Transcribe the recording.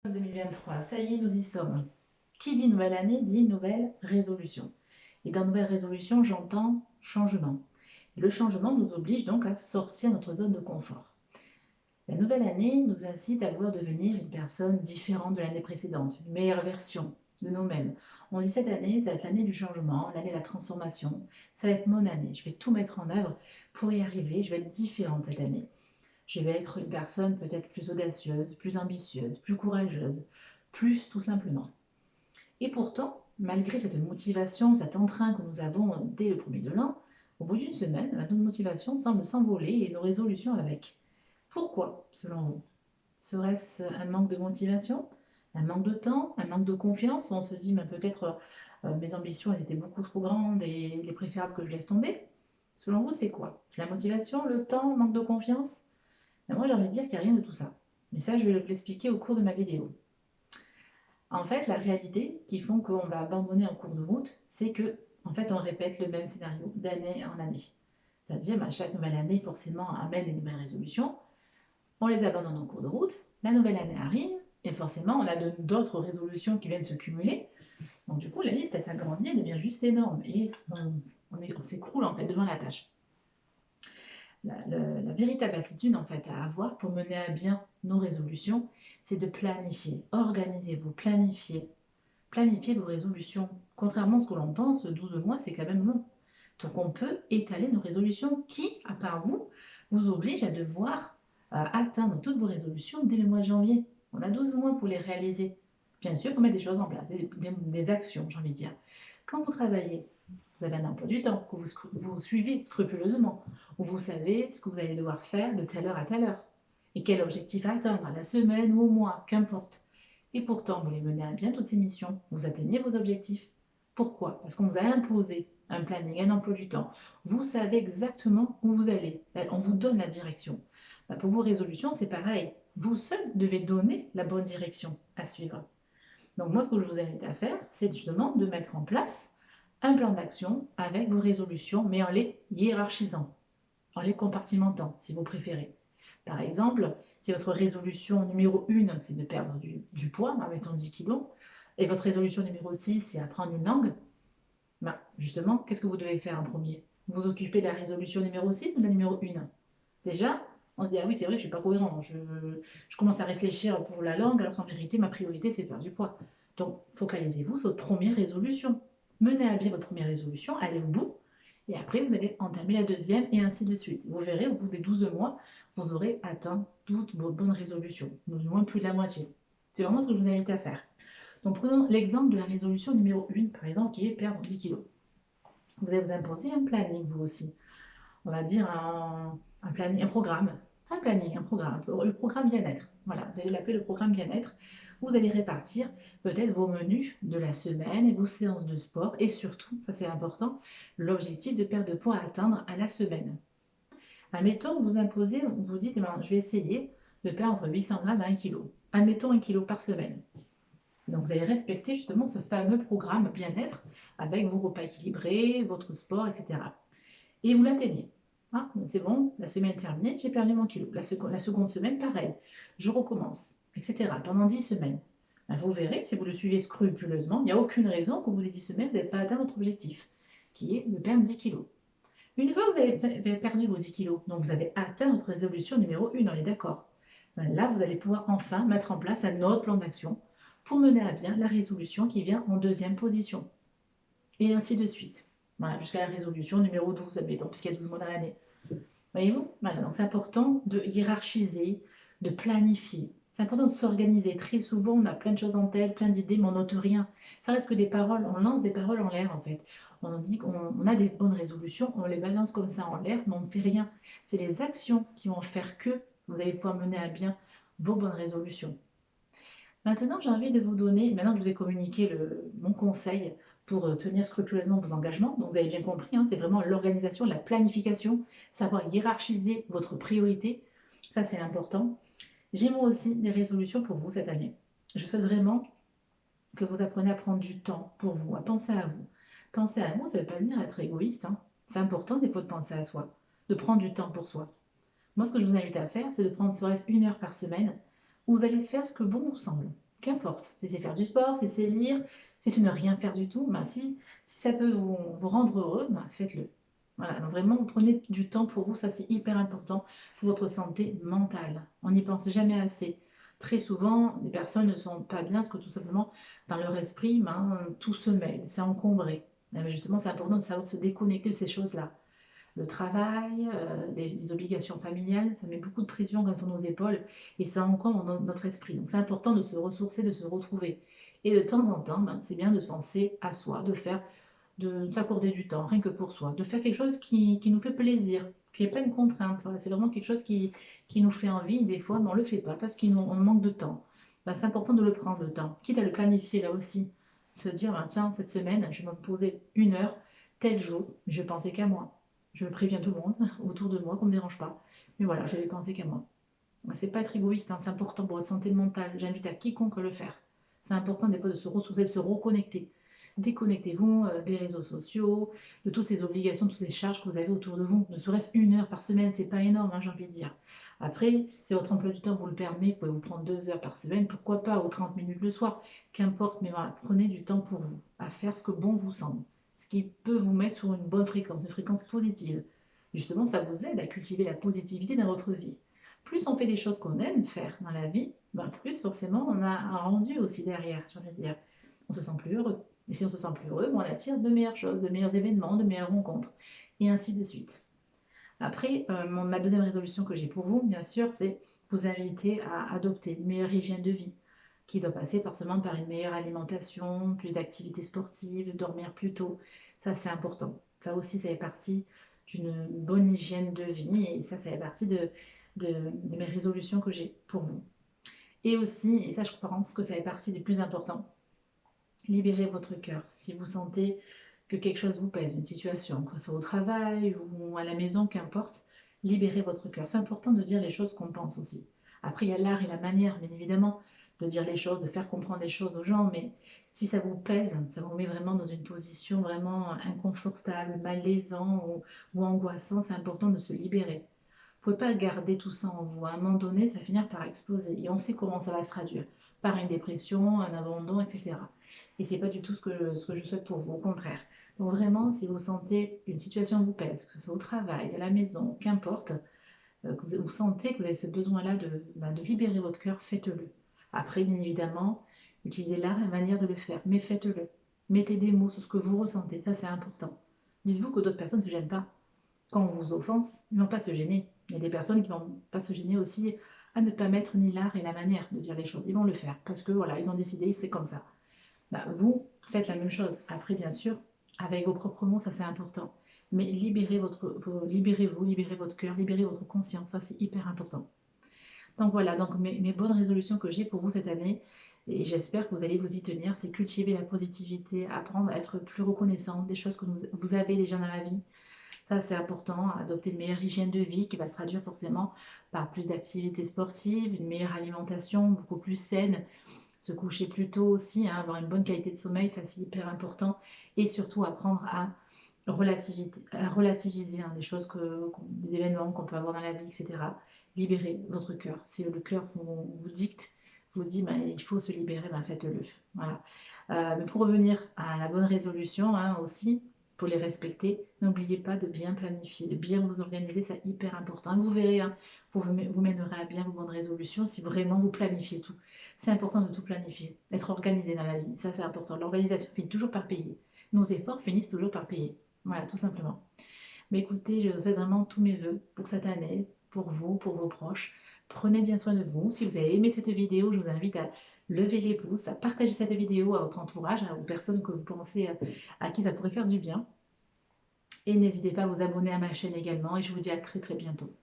2023, ça y est, nous y sommes. Qui dit nouvelle année dit nouvelle résolution. Et dans nouvelle résolution, j'entends changement. Et le changement nous oblige donc à sortir de notre zone de confort. La nouvelle année nous incite à vouloir devenir une personne différente de l'année précédente, une meilleure version de nous-mêmes. On dit cette année, ça va être l'année du changement, l'année de la transformation, ça va être mon année. Je vais tout mettre en œuvre pour y arriver, je vais être différente cette année. Je vais être une personne peut-être plus audacieuse, plus ambitieuse, plus courageuse, plus tout simplement. Et pourtant, malgré cette motivation, cet entrain que nous avons dès le premier de l'an, au bout d'une semaine, notre motivation semble s'envoler et nos résolutions avec. Pourquoi, selon vous? Serait-ce un manque de motivation, un manque de temps, un manque de confiance? On se dit, mais peut-être mes ambitions elles étaient beaucoup trop grandes et il est préférable que je laisse tomber. Selon vous, c'est quoi? C'est la motivation, le temps, le manque de confiance? Mais moi, j'ai envie de dire qu'il n'y a rien de tout ça. Mais ça, je vais l'expliquer au cours de ma vidéo. En fait, la réalité qui font qu'on va abandonner en cours de route, c'est que, en fait, on répète le même scénario d'année en année. C'est-à-dire, chaque nouvelle année, forcément, amène des nouvelles résolutions. On les abandonne en cours de route. La nouvelle année arrive, et forcément, on a d'autres résolutions qui viennent se cumuler. Donc, du coup, la liste, elle s'agrandit, elle devient juste énorme. Et on s'écroule, en fait, devant la tâche. La véritable attitude en fait à avoir pour mener à bien nos résolutions, c'est de planifier. Organisez-vous, planifiez vos résolutions. Contrairement à ce que l'on pense, 12 mois, c'est quand même long. Donc on peut étaler nos résolutions qui, à part vous, vous oblige à devoir atteindre toutes vos résolutions dès le mois de janvier. On a 12 mois pour les réaliser. Bien sûr, il faut mettre des choses en place, des actions, j'ai envie de dire. Quand vous travaillez, vous avez un emploi du temps que vous suivez scrupuleusement, où vous savez ce que vous allez devoir faire de telle heure à telle heure, et quel objectif atteindre, à la semaine ou au mois, qu'importe. Et pourtant, vous les menez à bien toutes ces missions, vous atteignez vos objectifs. Pourquoi? Parce qu'on vous a imposé un planning, un emploi du temps. Vous savez exactement où vous allez. On vous donne la direction. Pour vos résolutions, c'est pareil. Vous seul devez donner la bonne direction à suivre. Donc moi, ce que je vous invite à faire, c'est justement de mettre en place un plan d'action avec vos résolutions, mais en les hiérarchisant, en les compartimentant, si vous préférez. Par exemple, si votre résolution numéro 1, c'est de perdre du poids, mettons 10 kilos, et votre résolution numéro 6, c'est apprendre une langue, justement, qu'est-ce que vous devez faire en premier? Vous occupez de la résolution numéro 6 ou de la numéro 1? Déjà, on se dit, ah oui, c'est vrai, je ne suis pas cohérent. Je commence à réfléchir pour la langue, alors qu'en vérité, ma priorité, c'est perdre du poids. Donc, focalisez-vous sur votre première résolution. Menez à bien votre première résolution, allez au bout, et après, vous allez entamer la deuxième, et ainsi de suite. Vous verrez, au bout des 12 mois, vous aurez atteint toutes vos bonnes résolutions, au moins plus de la moitié. C'est vraiment ce que je vous invite à faire. Donc, prenons l'exemple de la résolution numéro 1, par exemple, qui est perdre 10 kg. Vous allez vous imposer un planning, vous aussi. On va dire un planning, un programme. Un planning, un programme. Le programme bien-être. Voilà, vous allez l'appeler le programme bien-être. Vous allez répartir peut-être vos menus de la semaine et vos séances de sport. Et surtout, ça c'est important, l'objectif de perte de poids à atteindre à la semaine. Admettons, vous imposez, vous dites, je vais essayer de perdre entre 800 grammes à 1 kg. Admettons 1 kg par semaine. Donc vous allez respecter justement ce fameux programme bien-être avec vos repas équilibrés, votre sport, etc. Et vous l'atteignez. Ah, c'est bon, la semaine est terminée, j'ai perdu mon kilo. La seconde semaine, pareil. Je recommence, etc. Pendant 10 semaines. Vous verrez, si vous le suivez scrupuleusement, il n'y a aucune raison qu'au bout des 10 semaines, vous n'avez pas atteint votre objectif, qui est de perdre 10 kilos. Une fois que vous avez perdu vos 10 kilos, donc vous avez atteint votre résolution numéro 1, on est d'accord. Là, vous allez pouvoir enfin mettre en place un autre plan d'action pour mener à bien la résolution qui vient en deuxième position. Et ainsi de suite. Voilà, jusqu'à la résolution numéro 12, admettons, puisqu'il y a 12 mois dans l'année. Voyez-vous? Voilà, donc c'est important de hiérarchiser, de planifier. C'est important de s'organiser. Très souvent, on a plein de choses en tête, plein d'idées, mais on note rien. Ça reste que des paroles, on lance des paroles en l'air en fait. On dit qu'on a des bonnes résolutions, on les balance comme ça en l'air, mais on ne fait rien. C'est les actions qui vont faire que vous allez pouvoir mener à bien vos bonnes résolutions. Maintenant, j'ai envie de vous donner, maintenant que je vous ai communiqué mon conseil pour tenir scrupuleusement vos engagements, donc vous avez bien compris, hein, c'est vraiment l'organisation, la planification, savoir hiérarchiser votre priorité, ça c'est important. J'ai moi aussi des résolutions pour vous cette année. Je souhaite vraiment que vous appreniez à prendre du temps pour vous, à penser à vous. Penser à vous, ça ne veut pas dire être égoïste, hein. C'est important des fois de penser à soi, de prendre du temps pour soi. Moi, ce que je vous invite à faire, c'est de prendre serait-ce 1 heure par semaine où vous allez faire ce que bon vous semble. Qu'importe, si c'est faire du sport, si c'est lire, si c'est ne rien faire du tout, ben si ça peut vous rendre heureux, ben faites-le. Voilà, donc vraiment, vous prenez du temps pour vous, ça c'est hyper important pour votre santé mentale. On n'y pense jamais assez. Très souvent, les personnes ne sont pas bien parce que tout simplement, dans leur esprit, ben, tout se mêle, c'est encombré. Mais justement, c'est important de savoir se déconnecter de ces choses-là. Le travail, les obligations familiales, ça met beaucoup de pression comme sur nos épaules et ça encombre notre esprit. Donc c'est important de se ressourcer, de se retrouver. Et de temps en temps, ben, c'est bien de penser à soi, de s'accorder du temps, rien que pour soi, de faire quelque chose qui nous fait plaisir, qui n'est pas une contrainte. Voilà, c'est vraiment quelque chose qui nous fait envie. Des fois, mais on ne le fait pas parce qu'on manque de temps. Ben, c'est important de le prendre le temps, quitte à le planifier là aussi. Se dire, ben, tiens, cette semaine, je vais me poser 1 heure, tel jour, je vais penser qu'à moi. Je préviens tout le monde autour de moi qu'on ne me dérange pas. Mais voilà, je vais penser qu'à moi. C'est pas être égoïste, hein, c'est important pour votre santé mentale. J'invite à quiconque à le faire. C'est important des fois de se ressourcer, de se reconnecter. Déconnectez-vous des réseaux sociaux, de toutes ces obligations, de toutes ces charges que vous avez autour de vous. Ne serait-ce 1 heure par semaine, c'est pas énorme, hein, j'ai envie de dire. Après, si votre emploi du temps vous le permet, vous pouvez vous prendre 2 heures par semaine, pourquoi pas, ou 30 minutes le soir, qu'importe, mais voilà, prenez du temps pour vous, à faire ce que bon vous semble, ce qui peut vous mettre sur une bonne fréquence, une fréquence positive. Justement, ça vous aide à cultiver la positivité dans votre vie. Plus on fait des choses qu'on aime faire dans la vie, ben plus forcément on a un rendu aussi derrière, j'ai envie de dire. On se sent plus heureux. Et si on se sent plus heureux, ben on attire de meilleures choses, de meilleurs événements, de meilleures rencontres, et ainsi de suite. Après, ma deuxième résolution que j'ai pour vous, bien sûr, c'est vous inviter à adopter une meilleure hygiène de vie, qui doit passer forcément par une meilleure alimentation, plus d'activités sportives, dormir plus tôt. Ça, c'est important. Ça aussi, ça fait partie d'une bonne hygiène de vie, et ça fait partie de mes résolutions que j'ai pour vous. Et aussi, et ça je pense que ça fait partie des plus importants, libérez votre cœur. Si vous sentez que quelque chose vous pèse, une situation, que ce soit au travail ou à la maison, qu'importe, libérez votre cœur. C'est important de dire les choses qu'on pense aussi. Après, il y a l'art et la manière, bien évidemment, de dire les choses, de faire comprendre les choses aux gens, mais si ça vous pèse, ça vous met vraiment dans une position vraiment inconfortable, malaisant ou angoissant, c'est important de se libérer. Vous ne pouvez pas garder tout ça en vous. À un moment donné, ça va finir par exploser. Et on sait comment ça va se traduire. Par une dépression, un abandon, etc. Et c'est pas du tout ce que je souhaite pour vous, au contraire. Donc vraiment, si vous sentez qu'une situation vous pèse, que ce soit au travail, à la maison, qu'importe, que vous sentez que vous avez ce besoin-là de libérer votre cœur, faites-le. Après, bien évidemment, utilisez l'art et la manière de le faire, mais faites-le. Mettez des mots sur ce que vous ressentez, ça c'est important. Dites-vous que d'autres personnes ne se gênent pas quand on vous offense, ils ne vont pas se gêner. Il y a des personnes qui ne vont pas se gêner aussi à ne pas mettre ni l'art et la manière de dire les choses. Ils vont le faire parce que voilà, ils ont décidé, c'est comme ça. Bah, vous faites la même chose. Après, bien sûr, avec vos propres mots, ça c'est important. Mais libérez-vous, libérez votre cœur, libérez votre conscience, ça c'est hyper important. Donc voilà, donc mes bonnes résolutions que j'ai pour vous cette année, et j'espère que vous allez vous y tenir, c'est cultiver la positivité, apprendre à être plus reconnaissant des choses que vous avez déjà dans la vie. Ça, c'est important, adopter une meilleure hygiène de vie qui va se traduire forcément par plus d'activités sportives, une meilleure alimentation, beaucoup plus saine, se coucher plus tôt aussi, hein, avoir une bonne qualité de sommeil, ça c'est hyper important, et surtout apprendre à relativiser hein, les choses, les événements qu'on peut avoir dans la vie, etc. Libérer votre cœur. Si le cœur vous dicte, vous dit ben, il faut se libérer, ben, faites-le. Voilà. Mais pour revenir à la bonne résolution hein, aussi, pour les respecter, n'oubliez pas de bien planifier, de bien vous organiser, c'est hyper important. Vous verrez, hein, vous mènerez à bien vos bonnes résolutions si vraiment vous planifiez tout. C'est important de tout planifier, d'être organisé dans la vie, ça c'est important. L'organisation finit toujours par payer. Nos efforts finissent toujours par payer. Voilà, tout simplement. Mais écoutez, je vous souhaite vraiment tous mes voeux pour cette année, pour vous, pour vos proches. Prenez bien soin de vous. Si vous avez aimé cette vidéo, je vous invite à lever les pouces, à partager cette vidéo à votre entourage, aux personnes que vous pensez à qui ça pourrait faire du bien. Et n'hésitez pas à vous abonner à ma chaîne également. Et je vous dis à très très bientôt.